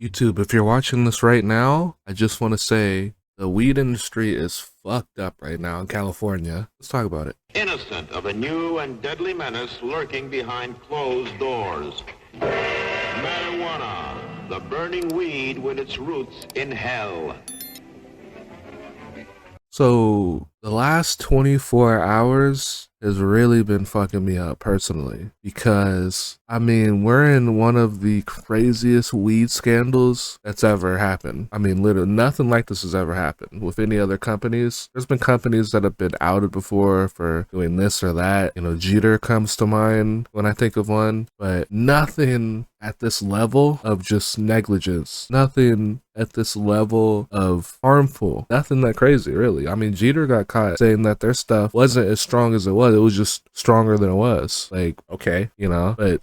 YouTube, if you're watching this right now, I just want to say the weed industry is fucked up right now in California. Let's talk about it. Innocent of a new and deadly menace lurking behind closed doors. Marijuana, the burning weed with its roots in hell. So the last 24 hours has really been fucking me up personally because, I mean, we're in one of the craziest weed scandals that's ever happened. I mean, literally nothing like this has ever happened with any other companies. There's been companies that have been outed before for doing this or that. You know, Jeter comes to mind when I think of one, but nothing at this level of just negligence, nothing at this level of harmful, nothing that crazy, really. I mean, Jeter got caught saying that their stuff wasn't as strong as it was just stronger than it was. Like, okay, you know, but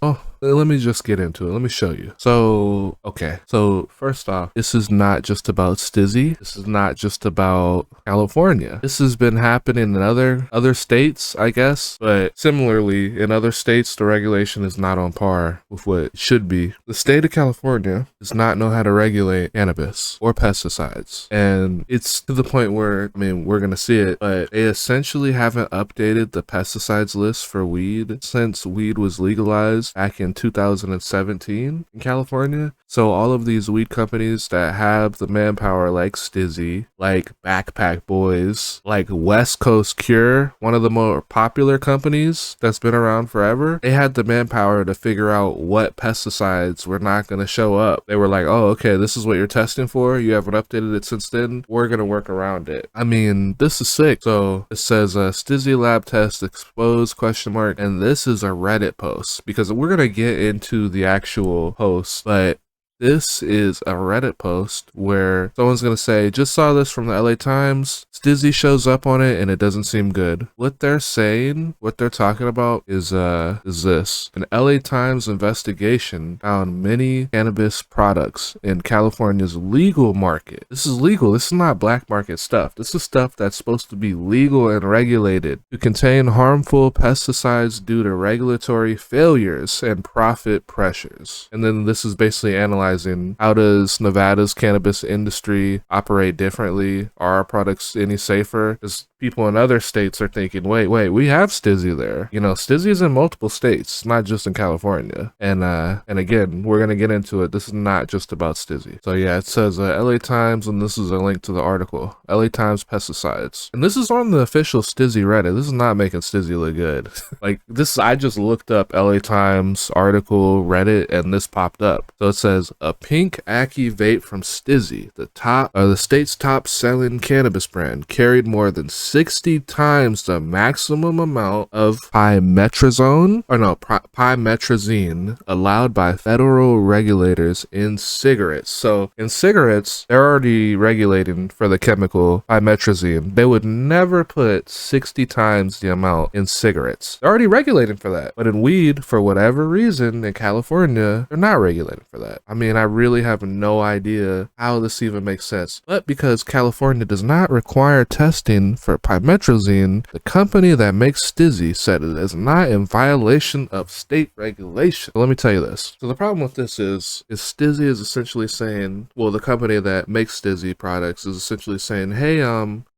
let me just get into it. Let me show you. So, okay. So first off, this is not just about Stiiizy. This is not just about California. This has been happening in other states, I guess. But similarly, in other states, the regulation is not on par with what it should be. The state of California does not know how to regulate cannabis or pesticides. And it's to the point where, I mean, we're going to see it, but they essentially haven't updated the pesticides list for weed since weed was legalized back in 2017 in California. So all of these weed companies that have the manpower, like Stiiizy, like Backpack Boys, like West Coast Cure, one of the more popular companies that's been around forever, they had the manpower to figure out what pesticides were not going to show up. They were like, oh, okay, this is what you're testing for. You haven't updated it since then. We're going to work around it. I mean, this is sick. So it says Stiiizy lab test exposed ? And this is a Reddit post because we're going to get into the actual post, but this is a Reddit post where someone's going to say, just saw this from the LA Times. Stiiizy shows up on it and it doesn't seem good. What they're saying, what they're talking about is this. An LA Times investigation found many cannabis products in California's legal market. This is legal. This is not black market stuff. This is stuff that's supposed to be legal and regulated to contain harmful pesticides due to regulatory failures and profit pressures. And then this is basically analyzing how does Nevada's cannabis industry operate differently? Are our products any safer? Because people in other states are thinking, wait, we have Stiiizy there. You know, Stiiizy is in multiple states, not just in California. And again, we're gonna get into it. This is not just about Stiiizy. So yeah, it says LA Times, and this is a link to the article. LA Times pesticides, and this is on the official Stiiizy Reddit. This is not making Stiiizy look good. Like this, I just looked up LA Times article Reddit, and this popped up. So it says, a pink Aki vape from Stiiizy, the state's top selling cannabis brand, carried more than 60 times the maximum amount of pymetrozine allowed by federal regulators in cigarettes. So in cigarettes, they're already regulating for the chemical pymetrozine. They would never put 60 times the amount in cigarettes. They're already regulating for that. But in weed, for whatever reason, in California, they're not regulating for that. I mean, I really have no idea how this even makes sense. But because California does not require testing for pymetrozine, the company that makes Stiiizy said it is not in violation of state regulation. So let me tell you this. So the problem with this is Stiiizy is essentially saying, well, the company that makes Stiiizy products is essentially saying, hey,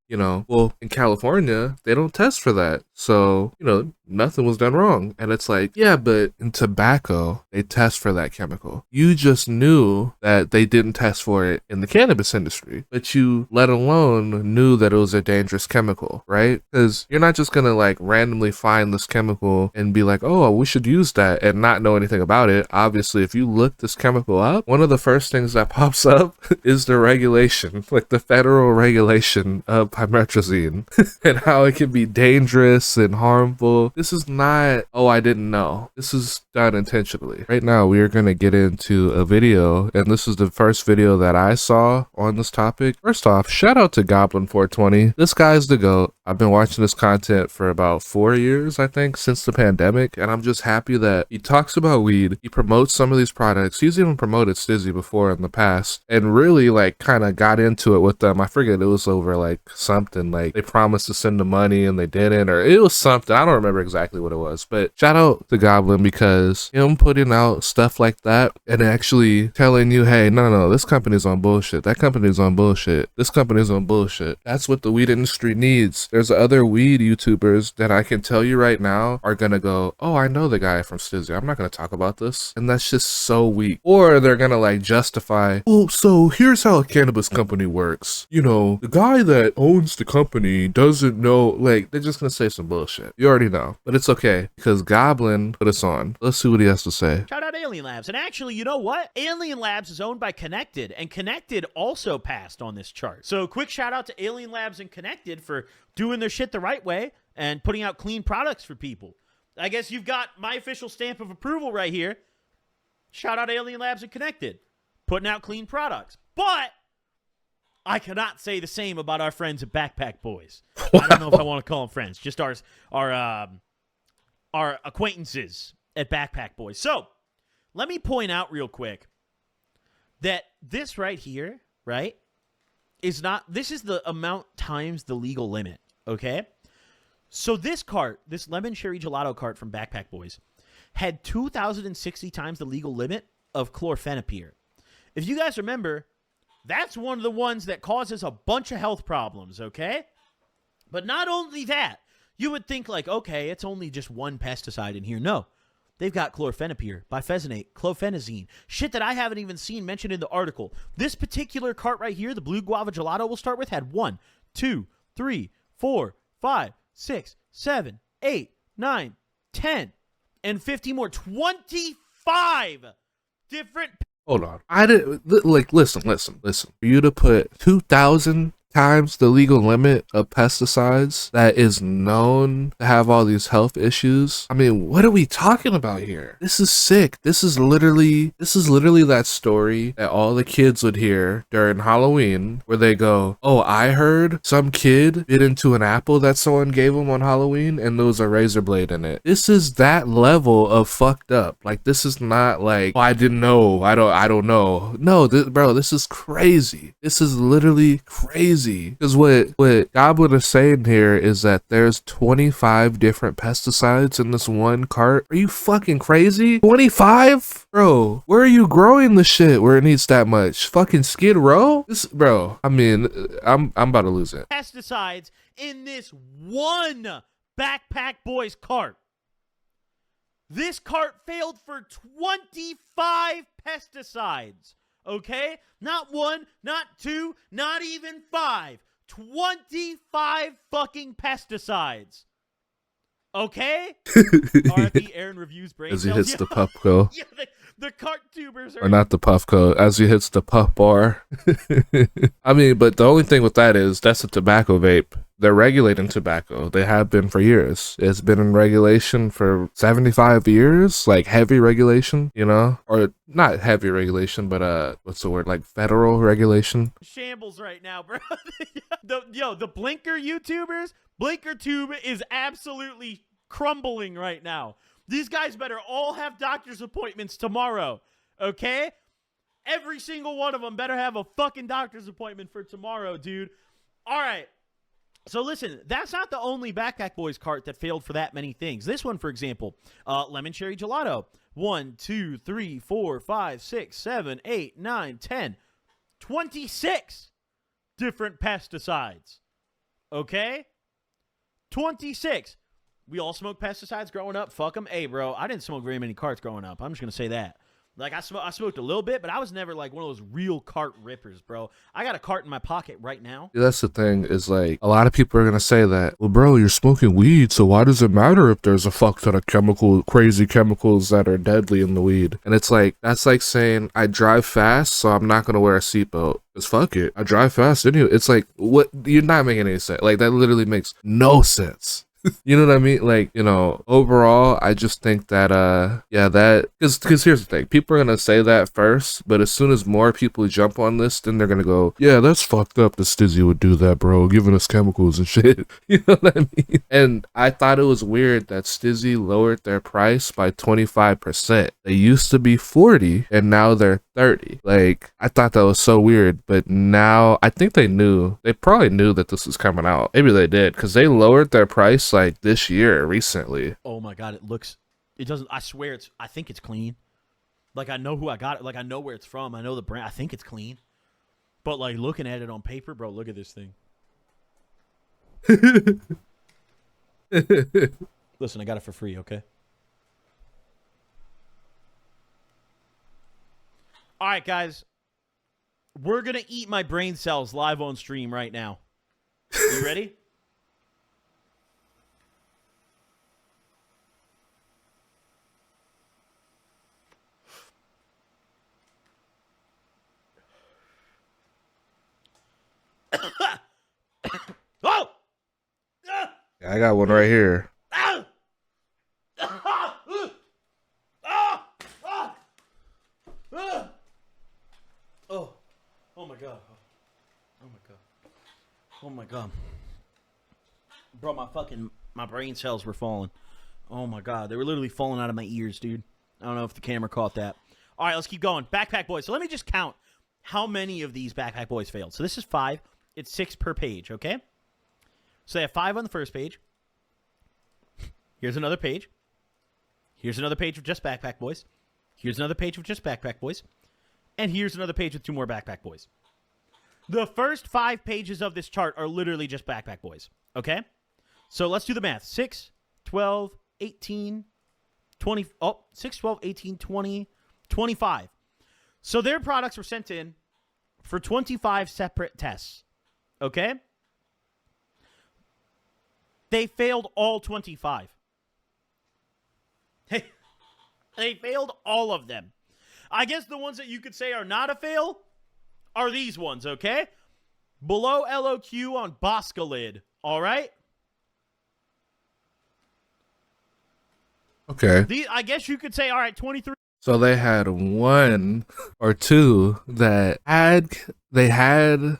you know, well, in California, they don't test for that. So, you know, nothing was done wrong. And it's like, yeah, but in tobacco, they test for that chemical. You just knew that they didn't test for it in the cannabis industry, but you, let alone, knew that it was a dangerous chemical, right? Because you're not just going to like randomly find this chemical and be like, oh, we should use that and not know anything about it. Obviously, if you look this chemical up, one of the first things that pops up is the regulation, like the federal regulation of pymetrozine and how it can be dangerous and harmful. This is not, oh, I didn't know. This is done intentionally. Right now, we are going to get into a video, and this is the first video that I saw on this topic. First off, shout out to Goblin420. This guy's the GOAT. I've been watching this content for about 4 years, I think, since the pandemic, and I'm just happy that he talks about weed, he promotes some of these products. He's even promoted Stiiizy before in the past, and really, like, kind of got into it with them. I forget, it was over, like, something, like, they promised to send the money, and they didn't, or it was something. I don't remember exactly what it was, but shout out to Goblin because him putting out stuff like that and actually telling you, hey, no, this company's on bullshit. That company's on bullshit. This company's on bullshit. That's what the weed industry needs. There's other weed YouTubers that I can tell you right now are gonna go, oh, I know the guy from Stiiizy. I'm not gonna talk about this. And that's just so weak. Or they're gonna like justify, well, so here's how a cannabis company works. You know, the guy that owns the company doesn't know, like, they're just gonna say some bullshit. You already know. But it's okay because Goblin put us on. Let's see what he has to say. Shout out Alien Labs. And actually, you know what? Alien Labs is owned by Connected, and Connected also passed on this chart. So quick shout out to Alien Labs and Connected for doing their shit the right way and putting out clean products for people. I guess you've got my official stamp of approval right here. Shout out Alien Labs and Connected, putting out clean products. But I cannot say the same about our friends at Backpack Boys. Wow. I don't know if I want to call them friends, just our acquaintances at Backpack Boys. So let me point out real quick that this right here, right, is not, this is the amount times the legal limit, okay? So this cart, this lemon cherry gelato cart from Backpack Boys, had 2,060 times the legal limit of chlorphenapyr. If you guys remember, that's one of the ones that causes a bunch of health problems, okay? But not only that, you would think like, okay, it's only just one pesticide in here. No, they've got chlorphenapyr, bifenthonate, clofenazine, shit that I haven't even seen mentioned in the article. This particular cart right here, the blue guava gelato we'll start with, had 1, 2, 3, 4, 5, 6, 7, 8, 9, 10, and 50 more. 25 different. Hold on. I didn't like listen. For you to put 2,000 times the legal limit of pesticides that is known to have all these health issues. I mean, what are we talking about here? This is sick. This is literally that story that all the kids would hear during Halloween where they go, oh, I heard some kid bit into an apple that someone gave him on Halloween and there was a razor blade in it. This is that level of fucked up. Like, this is not like, oh, I didn't know. I don't know. No, bro, this is crazy. This is literally crazy. Because what Goblin is saying here is that there's 25 different pesticides in this one cart. Are you fucking crazy? 25? Bro, where are you growing the shit where it needs that much? Fucking Skid Row? This, bro, I mean, I'm about to lose it. Pesticides in this one Backpack Boys cart. This cart failed for 25 pesticides. Okay? Not 1, not 2, not even 5. 25 fucking pesticides. Okay? RIP Aaron reviews brain as he cells. hits the Puffco. Yeah, the cart tubers are... Or not the Puffco, as he hits the puff bar. I mean, but the only thing with that is that's a tobacco vape. They're regulating tobacco. They have been for years. It's been in regulation for 75 years, like heavy regulation, you know? Or not heavy regulation, but what's the word? Like federal regulation. Shambles right now, bro. The Blinker YouTubers, BlinkerTube is absolutely crumbling right now. These guys better all have doctor's appointments tomorrow, okay? Every single one of them better have a fucking doctor's appointment for tomorrow, dude. All right. So listen, that's not the only Backpack Boys cart that failed for that many things. This one, for example, lemon cherry gelato. 1, 2, 3, 4, 5, 6, 7, 8, 9, 10, 26 different pesticides. Okay? 26. We all smoked pesticides growing up. Fuck them. Hey, bro, I didn't smoke very many carts growing up. I'm just going to say that. Like, I smoked a little bit, but I was never, like, one of those real cart rippers, bro. I got a cart in my pocket right now. That's the thing, is, like, a lot of people are going to say that, well, bro, you're smoking weed, so why does it matter if there's a fuck ton of crazy chemicals that are deadly in the weed? And it's like, that's like saying, I drive fast, so I'm not going to wear a seatbelt. Because fuck it. I drive fast anyway. It's like, what? You're not making any sense. Like, that literally makes no sense. You know what I mean? Like, you know, overall, I just think that, yeah, that, because here's the thing, people are going to say that first, but as soon as more people jump on this, then they're going to go, yeah, that's fucked up that Stiiizy would do that, bro, giving us chemicals and shit. You know what I mean? And I thought it was weird that Stiiizy lowered their price by 25%. They used to be 40 and now they're 30. Like, I thought that was so weird, but now I think they probably knew that this was coming out. Maybe they did, because they lowered their price just like this year, recently. Oh my god, it doesn't. I swear I think it's clean. Like I know who I got it. Like I know where it's from. I know the brand. I think it's clean. But like looking at it on paper, bro, look at this thing. Listen, I got it for free, okay? All right, guys. We're going to eat my brain cells live on stream right now. You ready? Oh! I got one right here. Oh. Oh my god. Oh my god. Oh my god. Bro, my brain cells were falling. Oh my god. They were literally falling out of my ears, dude. I don't know if the camera caught that. All right, let's keep going. Backpack Boys. So let me just count how many of these Backpack Boys failed. So this is 5. It's 6 per page, okay? So they have 5 on the first page. Here's another page. Here's another page of just Backpack Boys. Here's another page of just Backpack Boys. And here's another page with 2 more Backpack Boys. The first 5 pages of this chart are literally just Backpack Boys, okay? So let's do the math. 6, 12, 18, 20. Oh, 6, 12, 18, 20, 25. So their products were sent in for 25 separate tests, okay? They failed all 25. They failed all of them. I guess the ones that you could say are not a fail are these ones, okay? Below LOQ on Boscalid, all right? Okay. I guess you could say, all right, 23. So they had 1 or 2 that had the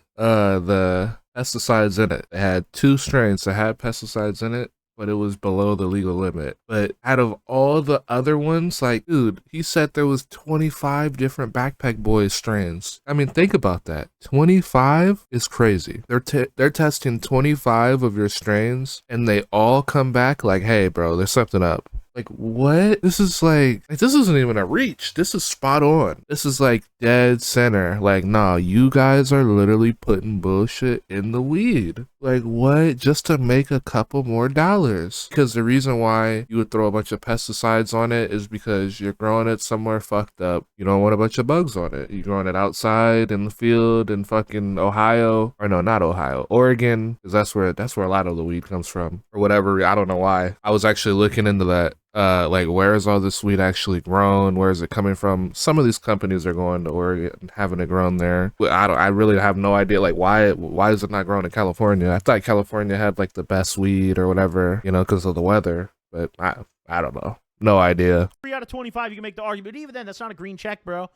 pesticides in it. They had 2 strains that had pesticides in it, but it was below the legal limit. But out of all the other ones, like, dude, he said there was 25 different Backpack Boys strains. I mean, think about that. 25 is crazy. They're testing 25 of your strains, and they all come back like, hey, bro, there's something up. Like, what? This is like this isn't even a reach. This is spot on. This is like dead center. Like, nah, you guys are literally putting bullshit in the weed. Like, what? Just to make a couple more dollars. Because the reason why you would throw a bunch of pesticides on it is because you're growing it somewhere fucked up. You don't want a bunch of bugs on it. You're growing it outside in the field in fucking Ohio. Or no, not Ohio. Oregon. Because that's where a lot of the weed comes from. Or whatever. I don't know why. I was actually looking into that. Like, where is all this weed actually grown? Where is it coming from? Some of these companies are going to Oregon and having it grown there. I really have no idea, like, why is it not grown in California? I thought California had like the best weed or whatever, you know, because of the weather. But I don't know. No idea. 3 out of 25, you can make the argument. But even then, that's not a green check, bro.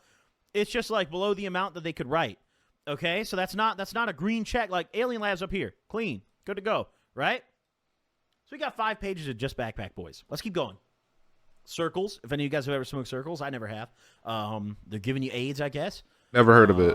It's just like below the amount that they could write. Okay, so that's not a green check. Like Alien Labs up here, clean, good to go, right? So we got 5 pages of just Backpack Boys. Let's keep going. Circles. If any of you guys have ever smoked Circles, I never have. They're giving you AIDS, I guess. Never heard of it.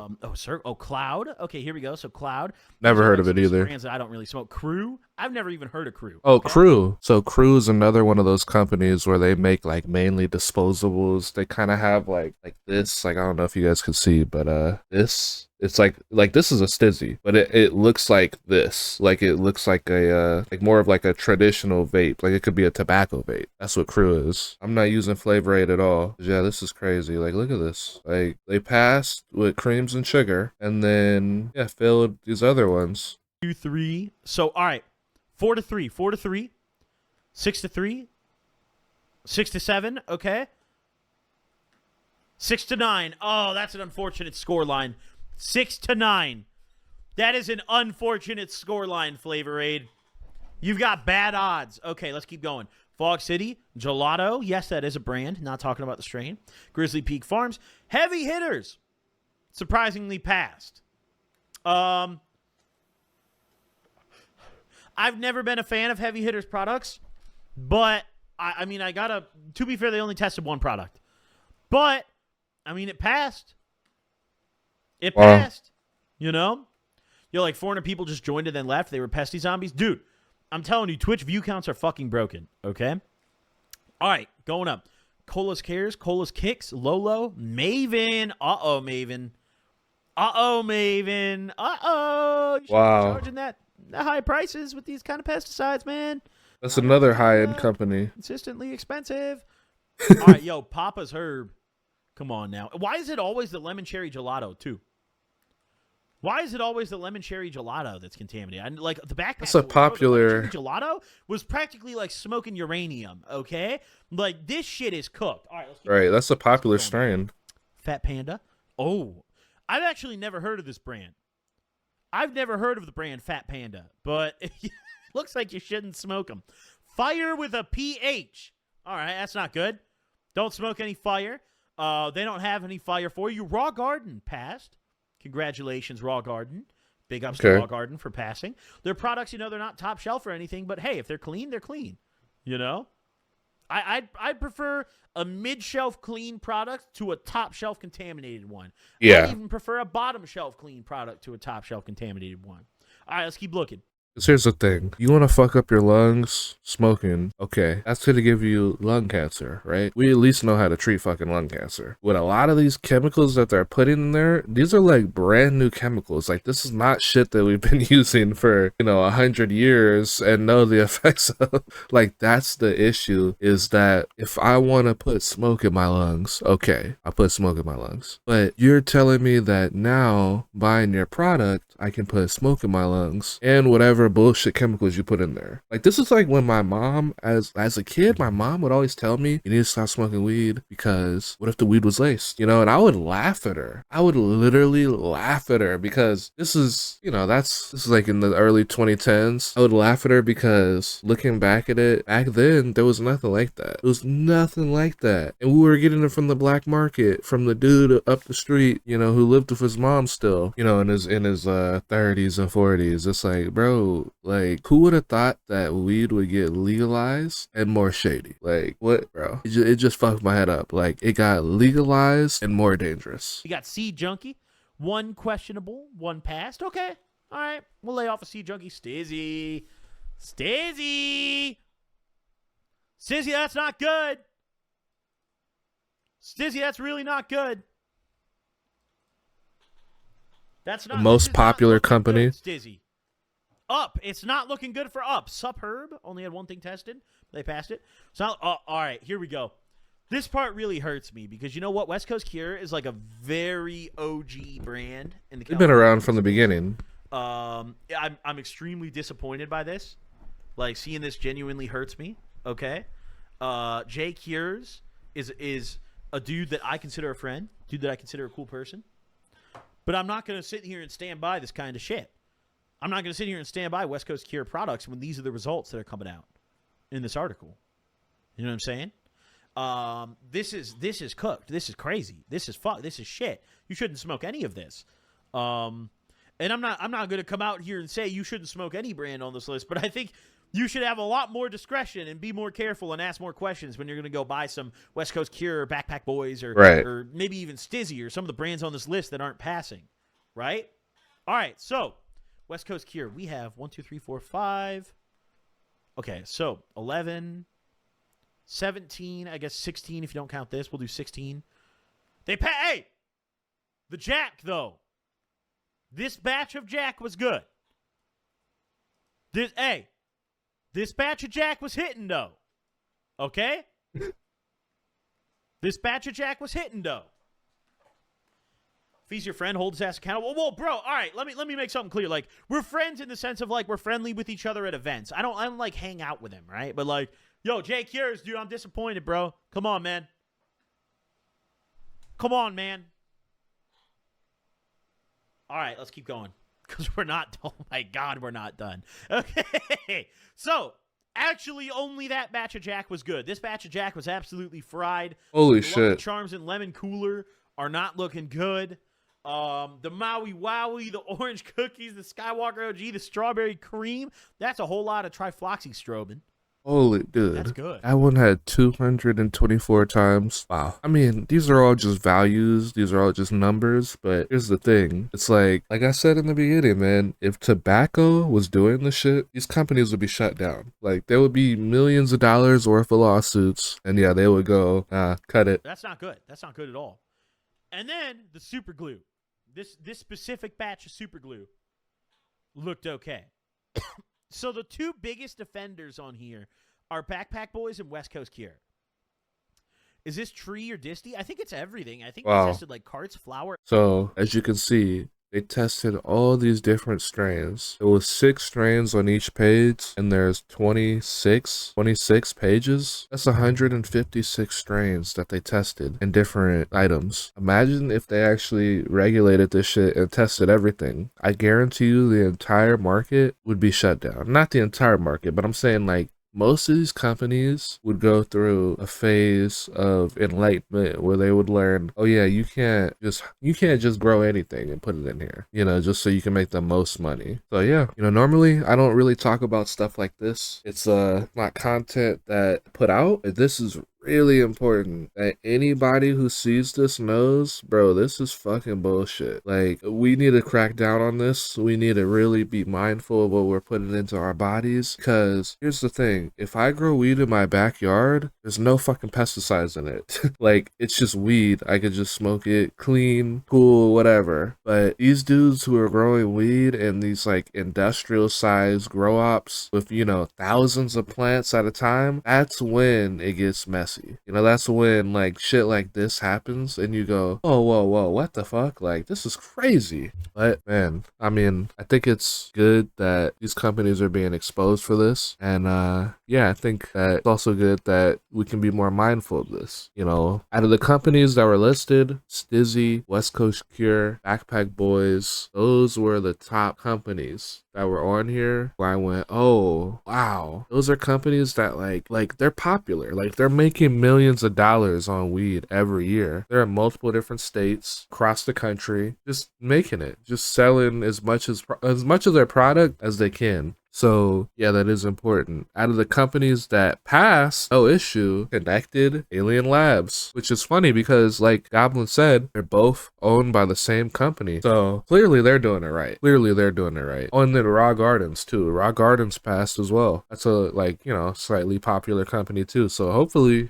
Cloud. Okay, here we go. So Cloud. Never heard of it either. Brands that I don't really smoke. Crew. I've never even heard of Crew. Oh, okay. Crew. So Crew is another one of those companies where they make like mainly disposables. They kind of have like this. Like, I don't know if you guys can see, but this. It's like this is a Stiiizy, but it looks like this. Like, it looks like a like more of like a traditional vape. Like, it could be a tobacco vape. That's what Crew is. I'm not using Flavor Aid at all. Yeah, this is crazy. Like, look at this. Like, they passed with creams and sugar, and then failed these other ones. 2, 3. So all right, 4 to 3, 4 to 3, 6 to 3, 6 to 7. Okay, 6 to 9. Oh, that's an unfortunate score line. 6 to 9. That is an unfortunate scoreline, Flavor Aid. You've got bad odds. Okay, let's keep going. Fog City, Gelato. Yes, that is a brand. Not talking about the strain. Grizzly Peak Farms. Heavy hitters. Surprisingly passed. I've never been a fan of Heavy Hitters products, but I mean, to be fair, they only tested 1 product. But, I mean, it passed. It passed, you know? Like 400 people just joined and then left. They were pesty zombies. Dude, I'm telling you, Twitch view counts are fucking broken, okay? All right, going up. Colas Cares, Colas Kicks, Lolo, Maven. Uh-oh, Maven. Uh-oh, Maven. Uh-oh. You should be Wow. charging that high prices with these kind of pesticides, man. That's another high-end company. Consistently expensive. All right, yo, Papa's Herb. Come on now. Why is it always the lemon cherry gelato, too? Why is it always the lemon cherry gelato that's contaminated? Like the backpack. That's a popular gelato was practically like smoking uranium. Okay, like this shit is cooked. All right, let's keep right. going. That's a popular strain. Fat Panda. Oh, I've actually never heard of this brand. I've never heard of the brand Fat Panda, but it looks like you shouldn't smoke them. Fire with a PH. All right, that's not good. Don't smoke any fire. They don't have any fire for you. Raw Garden passed. Congratulations, Raw Garden. Big ups to Raw Garden for passing. Their products, you know, they're not top shelf or anything, but hey, if they're clean, they're clean. You know? I'd prefer a mid-shelf clean product to a top-shelf contaminated one. Yeah. I'd even prefer a bottom-shelf clean product to a top-shelf contaminated one. All right, let's keep looking. Because here's the thing. You want to fuck up your lungs smoking. Okay, that's going to give you lung cancer, right? We at least know how to treat fucking lung cancer. With a lot of these chemicals that they're putting in there, these are like brand new chemicals. Like this is not shit that we've been using for, 100 years and know the effects of. Like that's the issue, is that if I want to put smoke in my lungs, okay, I put smoke in my lungs. But you're telling me that now buying your product, I can put smoke in my lungs and whatever bullshit chemicals you put in there. Like this is like when my mom, as a kid, my mom would always tell me, you need to stop smoking weed because what if the weed was laced? And I would laugh at her. I would literally laugh at her because this is like in the early 2010s. I would laugh at her because looking back at it, back then there was nothing like that. It was nothing like that. And we were getting it from the black market, from the dude up the street, who lived with his mom still, in his 30s and 40s. It's like, bro, like who would have thought that weed would get legalized and more shady? Like what, bro? It just fucked my head up. Like it got legalized and more dangerous. You got Seed Junkie, one questionable, one passed. Okay, all right, we'll lay off a Seed Junkie. Stiiizy, that's not good. Stiiizy, that's really not good. That's not the most popular company. Stiiizy. Up. It's not looking good for Up. Superb only had one thing tested. They passed it. So all right, here we go. This part really hurts me because you know what? West Coast Cure is like a very OG brand in the. They've been around from the beginning. I'm extremely disappointed by this. Like seeing this genuinely hurts me. Okay. Jay Cures is a dude that I consider a friend, dude that I consider a cool person. But I'm not going to sit here and stand by this kind of shit. I'm not going to sit here and stand by West Coast Cure products when these are the results that are coming out in this article. You know what I'm saying? This is cooked. This is crazy. This is fuck. This is shit. You shouldn't smoke any of this. And I'm not going to come out here and say you shouldn't smoke any brand on this list, but I think you should have a lot more discretion and be more careful and ask more questions when you're going to go buy some West Coast Cure or Backpack Boys or maybe even Stiiizy or some of the brands on this list that aren't passing, right? All right, so West Coast Cure, we have 1, 2, 3, 4, 5. Okay, so 11, 17, I guess 16 if you don't count this. We'll do 16. Hey! The Jack, though. This batch of Jack was good. This batch of Jack was hitting, though. Okay? This batch of Jack was hitting, though. If he's your friend, hold his ass accountable. Whoa, bro, all right, let me make something clear. Like, we're friends in the sense of, like, we're friendly with each other at events. I don't like, hang out with him, right? But, like, yo, Jay Cures, dude, I'm disappointed, bro. Come on, man. Come on, man. All right, let's keep going. Because we're not, oh my God, we're not done. Okay, so, actually, only that batch of Jack was good. This batch of Jack was absolutely fried. Holy the shit. Lucky Charms and Lemon Cooler are not looking good. The Maui Wowie, the Orange Cookies, the Skywalker OG, the Strawberry Cream. That's a whole lot of trifloxystrobin. Holy That's dude. good. That one had 224 times. Wow. I mean, these are all just values. These are all just numbers. But here's the thing. It's like I said in the beginning, man, if tobacco was doing the shit, these companies would be shut down. Like, there would be millions of dollars worth of lawsuits. And yeah, they would go, cut it. That's not good. That's not good at all. And then the super glue. This specific batch of super glue looked okay. So the two biggest offenders on here are Backpack Boys and West Coast Cure. Is this tree or disty? I think it's everything. I think Wow. they tested like carts, flour. So, as you can see, they tested all these different strains. There was 6 strains on each page, and there's 26 pages. That's 156 strains that they tested in different items. Imagine if they actually regulated this shit and tested everything. I guarantee you the entire market would be shut down. Not the entire market, but I'm saying like most of these companies would go through a phase of enlightenment where they would learn, oh yeah, you can't just grow anything and put it in here, just so you can make the most money. So yeah, normally I don't really talk about stuff like this. It's not content that I put out. This is really important that anybody who sees this knows, bro, this is fucking bullshit. Like, we need to crack down on this. We need to really be mindful of what we're putting into our bodies, because here's the thing. If I grow weed in my backyard, there's no fucking pesticides in it. Like, it's just weed. I could just smoke it clean, cool, whatever. But these dudes who are growing weed in these like industrial size grow ops with, thousands of plants at a time, that's when it gets messy. That's when like shit like this happens and you go, oh, whoa, what the fuck? Like, this is crazy. But man, I mean, I think it's good that these companies are being exposed for this. And yeah, I think that it's also good that we can be more mindful of this. Out of the companies that were listed, Stiiizy, West Coast Cure, Backpack Boys, those were the top companies that were on here where I went, oh wow, those are companies that like they're popular. Like, they're making millions of dollars on weed every year. They're in multiple different states across the country, just making it, just selling as much of their product as they can. So yeah, that is important. Out of the companies that passed, no issue, Connected, Alien Labs, which is funny because like Goblin said, they're both owned by the same company. So clearly they're doing it right. On the Raw Gardens too. Raw Gardens passed as well. That's a slightly popular company too. So hopefully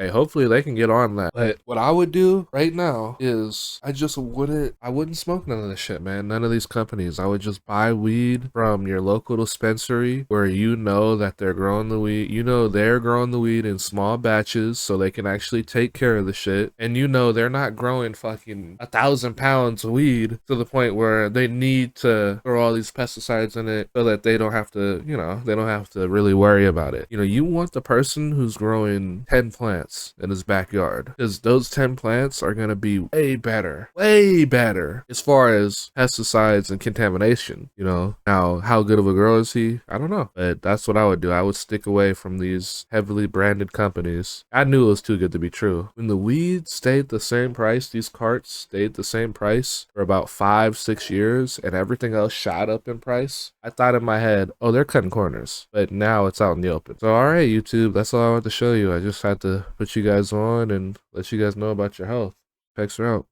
they can get on that. But what I would do right now is I wouldn't smoke none of this shit, man. None of these companies. I would just buy weed from your local dispensary where that they're growing the weed. They're growing the weed in small batches so they can actually take care of the shit. And they're not growing fucking 1,000 pounds of weed to the point where they need to throw all these pesticides in it so that they don't have to, really worry about it. You want the person who's growing 10 plants in his backyard, because those 10 plants are going to be way better as far as pesticides and contamination. Now, how good of a grower is he? I don't know, but that's what I would do. I would stick away from these heavily branded companies. I knew it was too good to be true. When the weed stayed the same price, these carts stayed the same price for about 5-6 years, and everything else shot up in price, I thought in my head, oh, they're cutting corners. But now it's out in the open. So all right, YouTube, that's all I wanted to show you. I just had to put you guys on and let you guys know about your health. Pecs are out.